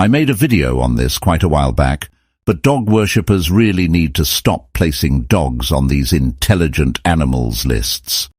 I made a video on this quite a while back, but dog worshippers really need to stop placing dogs on these intelligent animals lists.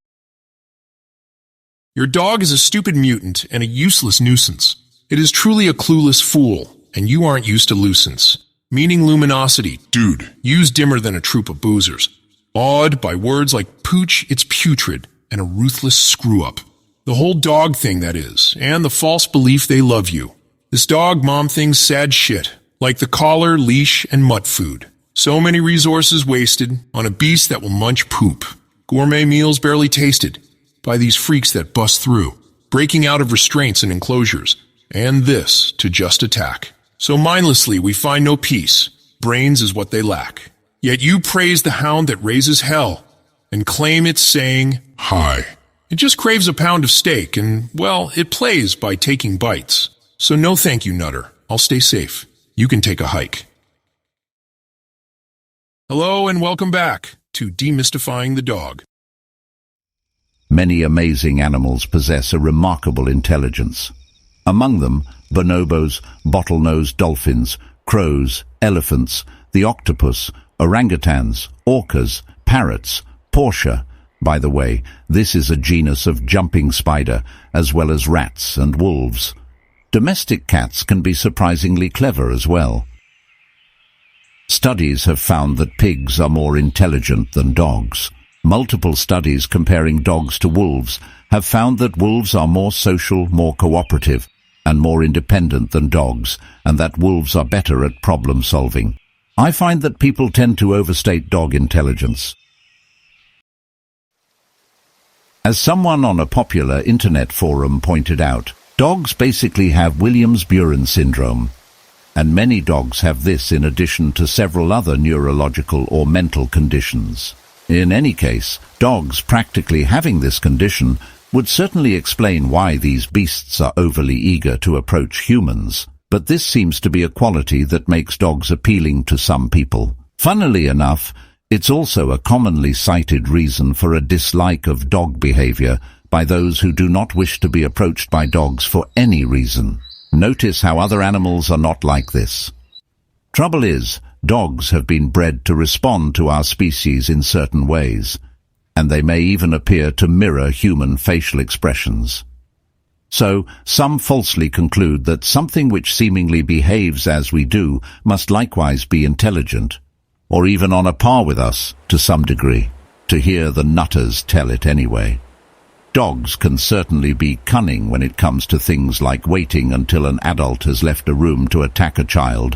Your dog is a stupid mutant and a useless nuisance. It is truly a clueless fool, and you aren't used to nuisance. Meaning luminosity, dude, used dimmer than a troop of boozers. Awed by words like pooch, it's putrid, and a ruthless screw-up. The whole dog thing, that is, and the false belief they love you. This dog mom thing's sad shit, like the collar, leash, and mutt food. So many resources wasted on a beast that will munch poop. Gourmet meals barely tasted by these freaks that bust through, breaking out of restraints and enclosures, and this to just attack. So mindlessly we find no peace. Brains is what they lack. Yet you praise the hound that raises hell and claim it's saying, hi. It just craves a pound of steak and, well, it plays by taking bites. So no thank you, Nutter. I'll stay safe. You can take a hike. Hello and welcome back to Demystifying the Dog. Many amazing animals possess a remarkable intelligence. Among them, bonobos, bottlenose dolphins, crows, elephants, the octopus, orangutans, orcas, parrots, portia. By the way, this is a genus of jumping spider, as well as rats and wolves. Domestic cats can be surprisingly clever as well. Studies have found that pigs are more intelligent than dogs. Multiple studies comparing dogs to wolves have found that wolves are more social, more cooperative, and more independent than dogs, and that wolves are better at problem solving. I find that people tend to overstate dog intelligence. As someone on a popular internet forum pointed out, dogs basically have Williams-Buren syndrome, and many dogs have this in addition to several other neurological or mental conditions. In any case, dogs practically having this condition would certainly explain why these beasts are overly eager to approach humans, but this seems to be a quality that makes dogs appealing to some people. Funnily enough, it's also a commonly cited reason for a dislike of dog behavior by those who do not wish to be approached by dogs for any reason. Notice how other animals are not like this. Trouble is, dogs have been bred to respond to our species in certain ways, and they may even appear to mirror human facial expressions. So, some falsely conclude that something which seemingly behaves as we do must likewise be intelligent, or even on a par with us to some degree, to hear the nutters tell it anyway. Dogs can certainly be cunning when it comes to things like waiting until an adult has left a room to attack a child,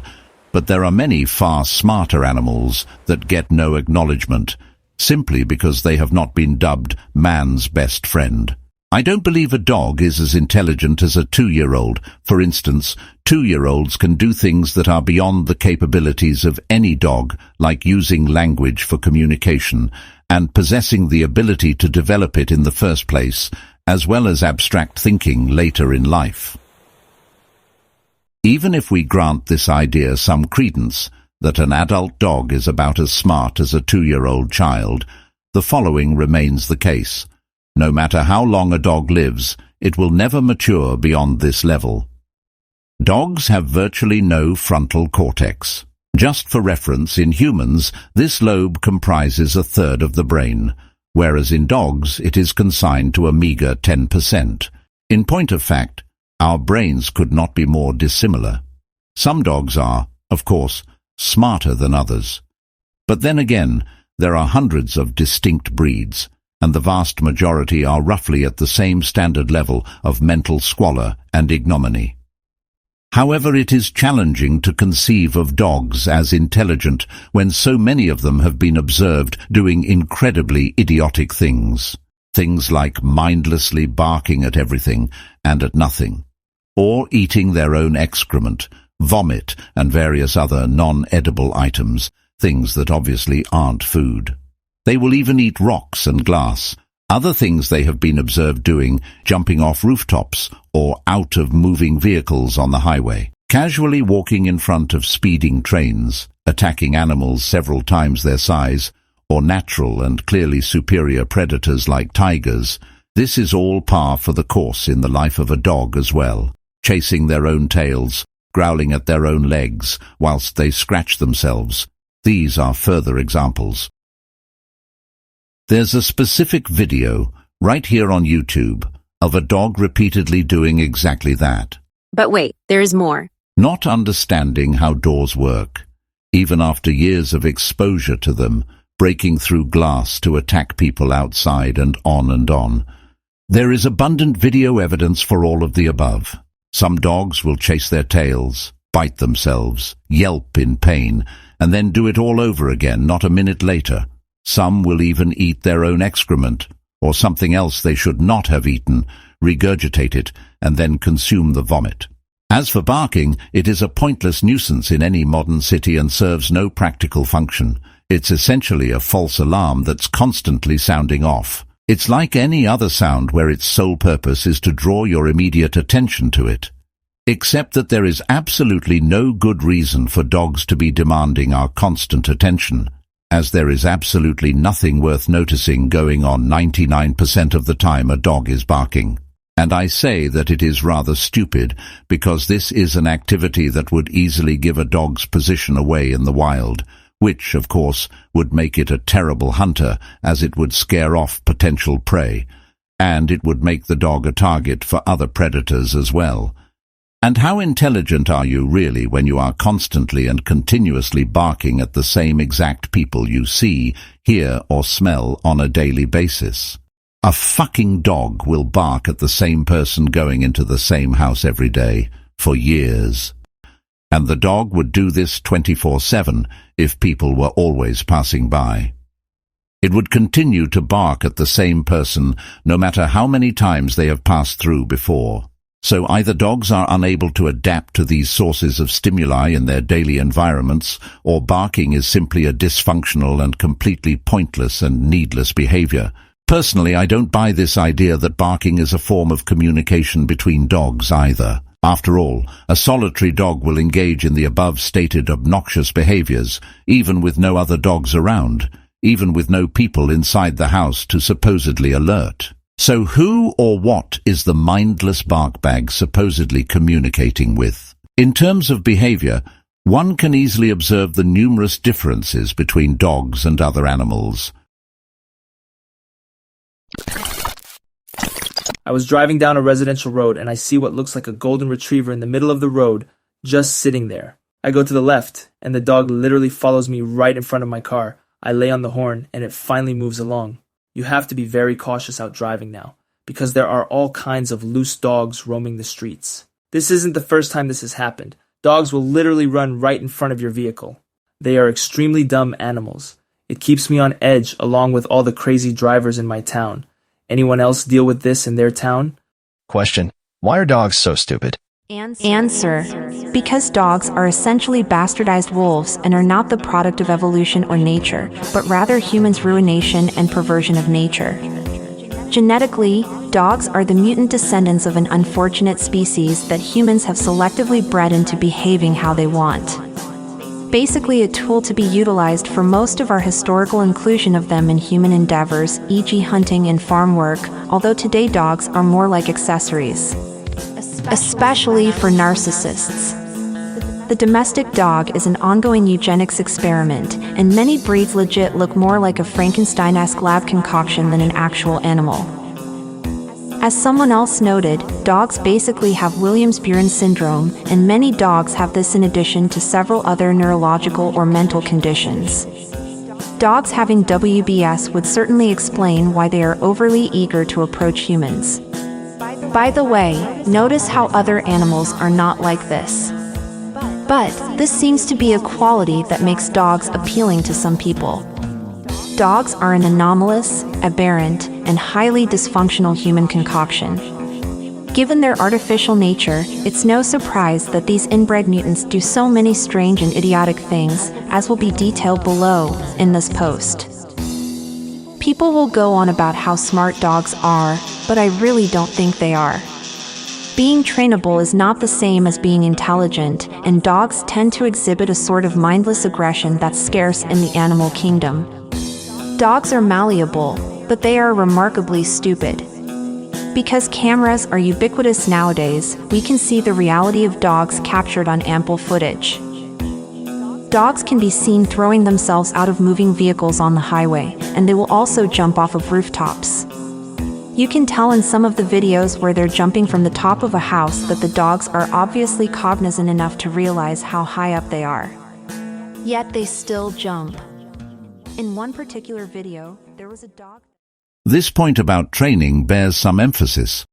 but there are many far smarter animals that get no acknowledgement, simply because they have not been dubbed man's best friend. I don't believe a dog is as intelligent as a 2-year-old. For instance, 2-year-olds can do things that are beyond the capabilities of any dog, like using language for communication, and possessing the ability to develop it in the first place, as well as abstract thinking later in life. Even if we grant this idea some credence, that an adult dog is about as smart as a 2-year-old child, the following remains the case. No matter how long a dog lives, it will never mature beyond this level. Dogs have virtually no frontal cortex. Just for reference, in humans, this lobe comprises 1/3 of the brain, whereas in dogs it is consigned to a meager 10%. In point of fact, our brains could not be more dissimilar. Some dogs are, of course, smarter than others. But then again, there are hundreds of distinct breeds, and the vast majority are roughly at the same standard level of mental squalor and ignominy. However, it is challenging to conceive of dogs as intelligent when so many of them have been observed doing incredibly idiotic things. Things like mindlessly barking at everything and at nothing, or eating their own excrement, vomit, and various other non-edible items, things that obviously aren't food. They will even eat rocks and glass. Other things they have been observed doing, jumping off rooftops or out of moving vehicles on the highway, casually walking in front of speeding trains, attacking animals several times their size, or natural and clearly superior predators like tigers. This is all par for the course in the life of a dog as well, chasing their own tails, growling at their own legs whilst they scratch themselves. These are further examples. There's a specific video, right here on YouTube, of a dog repeatedly doing exactly that. But wait, there is more. Not understanding how doors work, even after years of exposure to them, breaking through glass to attack people outside and on and on. There is abundant video evidence for all of the above. Some dogs will chase their tails, bite themselves, yelp in pain, and then do it all over again not a minute later. Some will even eat their own excrement, or something else they should not have eaten, regurgitate it, and then consume the vomit. As for barking, it is a pointless nuisance in any modern city and serves no practical function. It's essentially a false alarm that's constantly sounding off. It's like any other sound where its sole purpose is to draw your immediate attention to it. Except that there is absolutely no good reason for dogs to be demanding our constant attention, as there is absolutely nothing worth noticing going on 99% of the time a dog is barking. And I say that it is rather stupid, because this is an activity that would easily give a dog's position away in the wild, which, of course, would make it a terrible hunter, as it would scare off potential prey, and it would make the dog a target for other predators as well. And how intelligent are you really when you are constantly and continuously barking at the same exact people you see, hear, or smell on a daily basis? A fucking dog will bark at the same person going into the same house every day, for years. And the dog would do this 24/7 if people were always passing by. It would continue to bark at the same person no matter how many times they have passed through before. So either dogs are unable to adapt to these sources of stimuli in their daily environments, or barking is simply a dysfunctional and completely pointless and needless behavior. Personally, I don't buy this idea that barking is a form of communication between dogs either. After all, a solitary dog will engage in the above-stated obnoxious behaviors, even with no other dogs around, even with no people inside the house to supposedly alert. So who or what is the mindless barkbag supposedly communicating with? In terms of behavior, one can easily observe the numerous differences between dogs and other animals. I was driving down a residential road and I see what looks like a golden retriever in the middle of the road, just sitting there. I go to the left and the dog literally follows me right in front of my car. I lay on the horn and it finally moves along. You have to be very cautious out driving now, because there are all kinds of loose dogs roaming the streets. This isn't the first time this has happened. Dogs will literally run right in front of your vehicle. They are extremely dumb animals. It keeps me on edge along with all the crazy drivers in my town. Anyone else deal with this in their town? Question: why are dogs so stupid? Answer: because dogs are essentially bastardized wolves and are not the product of evolution or nature, but rather humans' ruination and perversion of nature. Genetically, dogs are the mutant descendants of an unfortunate species that humans have selectively bred into behaving how they want. Basically a tool to be utilized for most of our historical inclusion of them in human endeavors, e.g. hunting and farm work, although today dogs are more like accessories. Especially for narcissists. The domestic dog is an ongoing eugenics experiment, and many breeds legit look more like a Frankenstein-esque lab concoction than an actual animal. As someone else noted, dogs basically have Williams-Beuren syndrome, and many dogs have this in addition to several other neurological or mental conditions. Dogs having WBS would certainly explain why they are overly eager to approach humans. By the way, notice how other animals are not like this. But this seems to be a quality that makes dogs appealing to some people. Dogs are an anomalous, aberrant, and highly dysfunctional human concoction. Given their artificial nature, it's no surprise that these inbred mutants do so many strange and idiotic things, as will be detailed below in this post. People will go on about how smart dogs are, but I really don't think they are. Being trainable is not the same as being intelligent, and dogs tend to exhibit a sort of mindless aggression that's scarce in the animal kingdom. Dogs are malleable, but they are remarkably stupid. Because cameras are ubiquitous nowadays, we can see the reality of dogs captured on ample footage. Dogs can be seen throwing themselves out of moving vehicles on the highway, and they will also jump off of rooftops. You can tell in some of the videos where they're jumping from the top of a house that the dogs are obviously cognizant enough to realize how high up they are. Yet they still jump. In one particular video, there was a dog. This point about training bears some emphasis.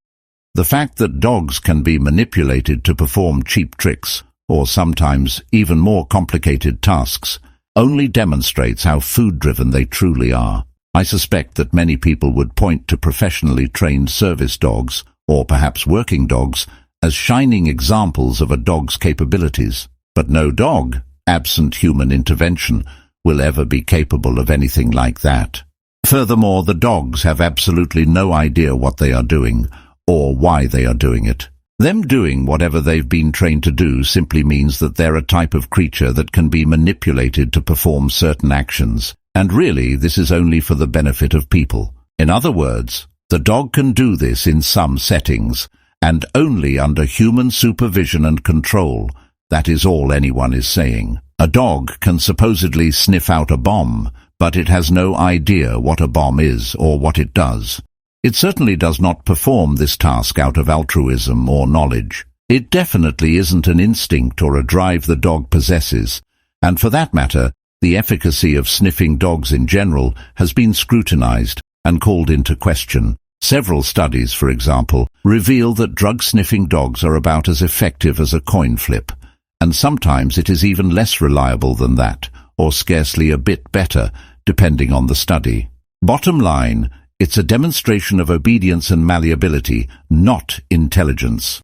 The fact that dogs can be manipulated to perform cheap tricks, or sometimes even more complicated tasks, only demonstrates how food-driven they truly are. I suspect that many people would point to professionally trained service dogs, or perhaps working dogs, as shining examples of a dog's capabilities. But no dog, absent human intervention, will ever be capable of anything like that. Furthermore, the dogs have absolutely no idea what they are doing, or why they are doing it. Them doing whatever they've been trained to do simply means that they're a type of creature that can be manipulated to perform certain actions, and really this is only for the benefit of people. In other words, the dog can do this in some settings, and only under human supervision and control. That is all anyone is saying. A dog can supposedly sniff out a bomb, but it has no idea what a bomb is or what it does. It certainly does not perform this task out of altruism or knowledge. It definitely isn't an instinct or a drive the dog possesses, and for that matter, the efficacy of sniffing dogs in general has been scrutinized and called into question. Several studies, for example, reveal that drug-sniffing dogs are about as effective as a coin flip, and sometimes it is even less reliable than that, or scarcely a bit better, depending on the study. Bottom line, it's a demonstration of obedience and malleability, not intelligence.